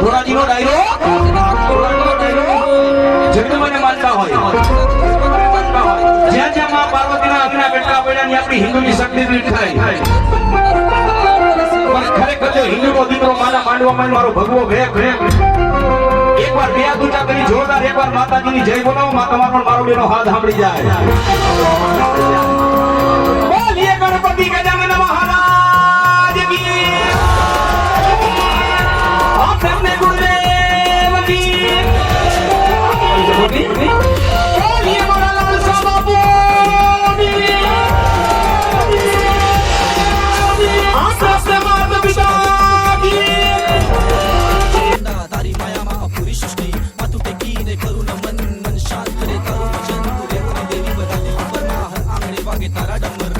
ધોરાજીનો ડાયરો જગદંબાને માનતા હોય જ્યાં જ્યાં માં પાર્વતીના અગ્નિના બેટકા પડ્યા ની આપણી હિન્દુની શક્તિ દૂર થાય પણ ખરેખર જો હિન્દુનો દીકરો માના માંડવામાં મારો ભગવો ભેગ એકવાર બે હાથ ઊંચા કરી જોરદાર એકવાર માતાજીની જય બોલાવો માં તમારો પણ મારો બેનો હાથ સાંભળી જાય બોલીએ ગણપતિ ગજાનન મહારાજ કી આપને ગુરુદેવ કી બોલીએ મોરાલાલ સાબાપુ કી આપને માતા પિતા કી તારી માયામાં પૂરી સૃષ્ટિ માતું ટેકીને કરું નમન મન શાંત કરે તારું ભજન તું રે દેવી બધાને ઉપરમાં હર આંગણે વાગે તારા ડમર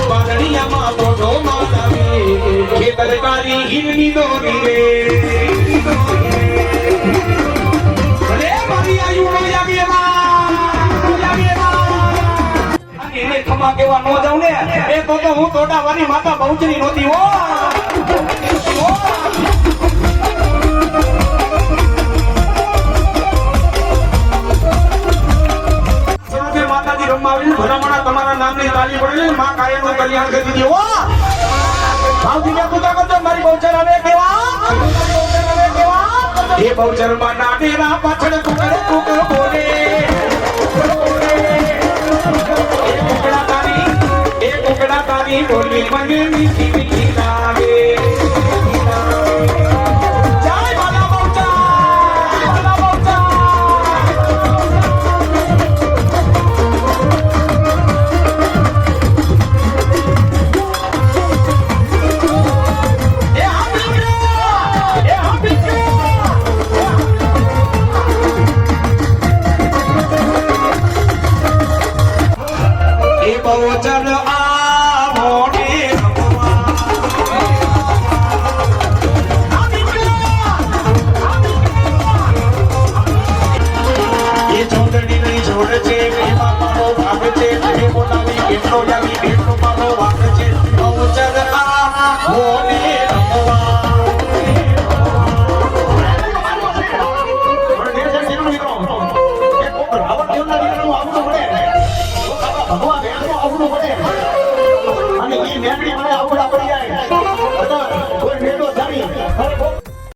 બાદણિયામાં બોડો માતાવી ખેતરકારી હિરની દોરી રે અરે મારી આયુનો યાગેમાં અને એને ખમા કેવા નો જાઉં ને એ તો હું તોડાવાની માતા પહોંચની નહોતી હો માતાજી રમાવી ભરામણા તમારા નામની તાલી પડે માં કાયમનું કલ્યાણ કરી દીધી હો ભાવજી ને પૂજા કરજો મારી બહુચર આવે કેવા એ બહુચર માં નાનેરા પાછળ કુકર બોલે એ કુકડા તારી બોલી મને મીઠી મીઠી લાગે